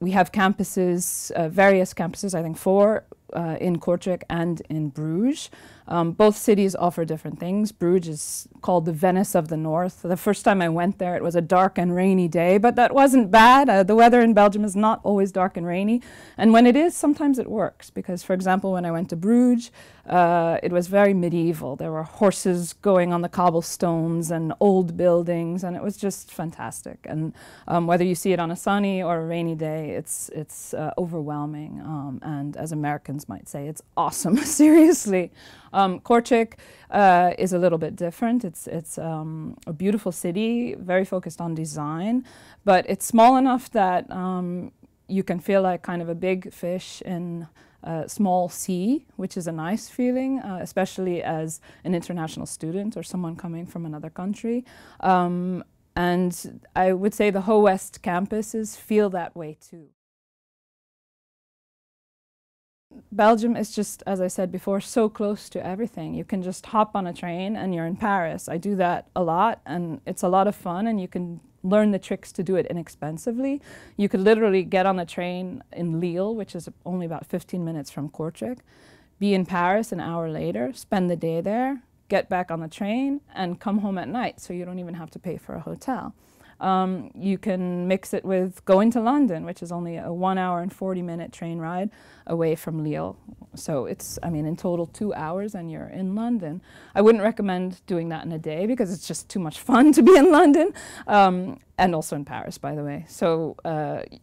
We have campuses, various campuses, I think 4, in Kortrijk and in Bruges. Both cities offer different things. Bruges is called the Venice of the North. The first time I went there, it was a dark and rainy day, but that wasn't bad. The weather in Belgium is not always dark and rainy. And when it is, sometimes it works. Because, for example, when I went to Bruges, it was very medieval. There were horses going on the cobblestones and old buildings, and it was just fantastic. And whether you see it on a sunny or a rainy day, it's overwhelming. And as Americans might say, it's awesome, seriously. Kortrijk is a little bit different. It's a beautiful city, very focused on design, but it's small enough that you can feel like kind of a big fish in a small sea, which is a nice feeling, especially as an international student or someone coming from another country. And I would say the Howest campuses feel that way too. Belgium is just, as I said before, so close to everything. You can just hop on a train and you're in Paris. I do that a lot, and it's a lot of fun, and you can learn the tricks to do it inexpensively. You could literally get on a train in Lille, which is only about 15 minutes from Kortrijk, be in Paris an hour later, spend the day there, get back on the train, and come home at night, so you don't even have to pay for a hotel. You can mix it with going to London, which is only a 1 hour and 40-minute train ride away from Lille. So it's, I mean, in total 2 hours and you're in London. I wouldn't recommend doing that in a day because it's just too much fun to be in London, and also in Paris, by the way. So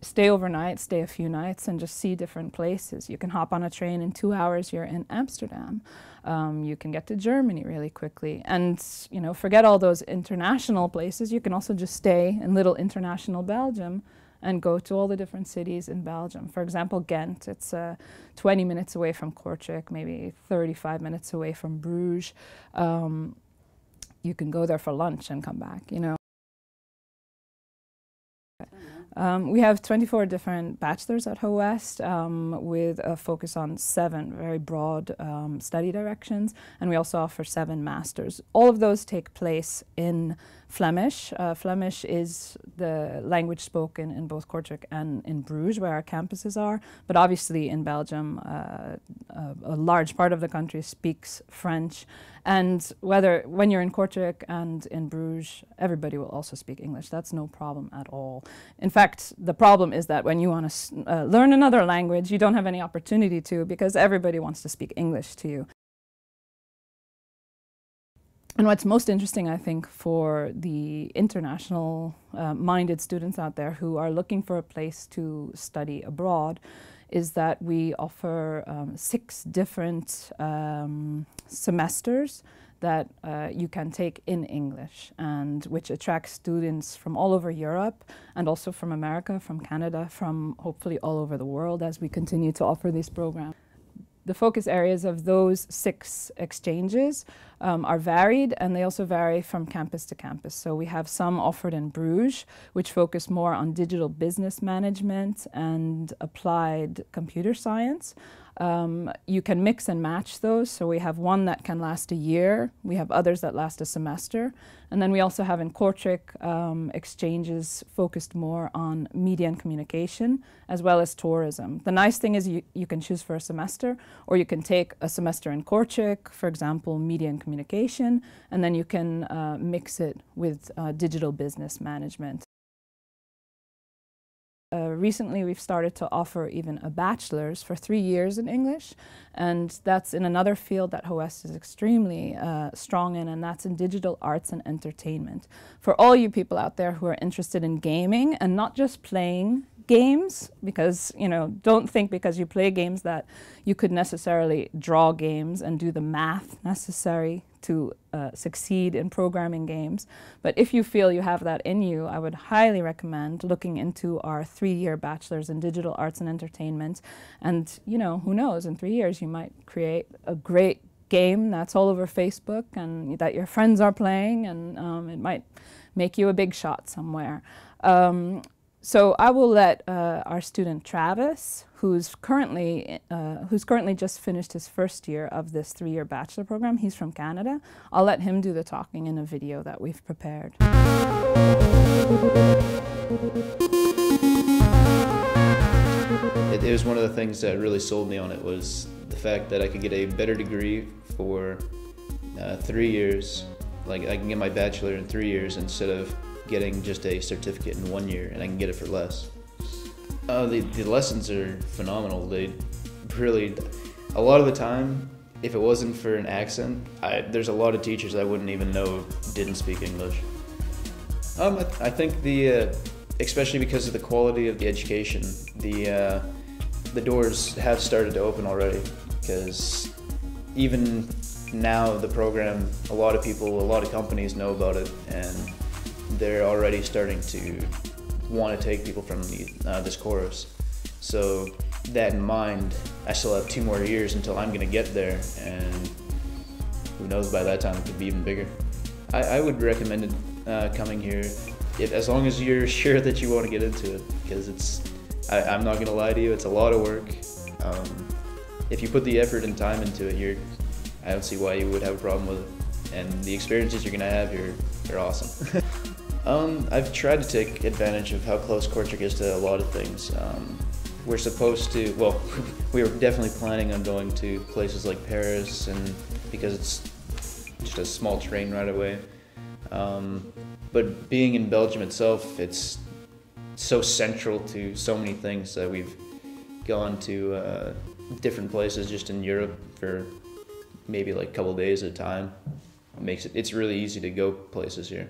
stay overnight, stay a few nights, and just see different places. You can hop on a train in 2 hours, you're in Amsterdam. You can get to Germany really quickly, and you know, forget all those international places. You can also just stay in little international Belgium and go to all the different cities in Belgium. For example, Ghent, it's 20 minutes away from Kortrijk, maybe 35 minutes away from Bruges. You can go there for lunch and come back, you know. We have 24 different bachelors at Howest with a focus on 7 very broad study directions, and we also offer 7 masters. All of those take place in Flemish. Flemish is the language spoken in both Kortrijk and in Bruges, where our campuses are, but obviously in Belgium a large part of the country speaks French, and when you're in Kortrijk and in Bruges, everybody will also speak English. That's no problem at all. In fact, the problem is that when you want to learn another language, you don't have any opportunity to, because everybody wants to speak English to you. And what's most interesting, I think, for the international minded students out there who are looking for a place to study abroad is that we offer 6 different semesters that you can take in English, and which attracts students from all over Europe and also from America, from Canada, from hopefully all over the world as we continue to offer these programs. The focus areas of those 6 exchanges are varied, and they also vary from campus to campus. So we have some offered in Bruges, which focus more on digital business management and applied computer science. You can mix and match those, so we have one that can last a year, we have others that last a semester, and then we also have in Kortrijk exchanges focused more on media and communication as well as tourism. The nice thing is you can choose for a semester, or you can take a semester in Kortrijk, for example, media and communication, and then you can mix it with digital business management. Recently we've started to offer even a bachelor's for 3 years in English, and that's in another field that Howest is extremely strong in, and that's in digital arts and entertainment. For all you people out there who are interested in gaming, and not just playing games, because, you know, don't think because you play games that you could necessarily draw games and do the math necessary to succeed in programming games. But if you feel you have that in you, I would highly recommend looking into our 3-year bachelor's in digital arts and entertainment. And, you know, who knows, in 3 years you might create a great game that's all over Facebook and that your friends are playing, and it might make you a big shot somewhere. So I will let our student Travis, who's currently just finished his first year of this 3-year bachelor program. He's from Canada. I'll let him do the talking in a video that we've prepared. it was one of the things that really sold me on it, was the fact that I could get a better degree for 3 years. Like, I can get my bachelor in 3 years instead of getting just a certificate in 1 year, and I can get it for less. The lessons are phenomenal. They really, a lot of the time, if it wasn't for an accent, there's a lot of teachers I wouldn't even know didn't speak English. I think especially because of the quality of the education, the doors have started to open already, because even now the program, a lot of companies know about it, and they're already starting to want to take people from this course. So that in mind, I still have 2 more years until I'm going to get there, and who knows, by that time it could be even bigger. I would recommend it, coming here, as long as you're sure that you want to get into it, because I'm not going to lie to you, it's a lot of work. If you put the effort and time into it, I don't see why you would have a problem with it. And the experiences you're going to have here are awesome. I've tried to take advantage of how close Kortrijk is to a lot of things. We're supposed to, well, we were definitely planning on going to places like Paris, and because it's just a small train ride away. But being in Belgium itself, it's so central to so many things that we've gone to different places just in Europe for maybe like a couple days at a time. It's really easy to go places here.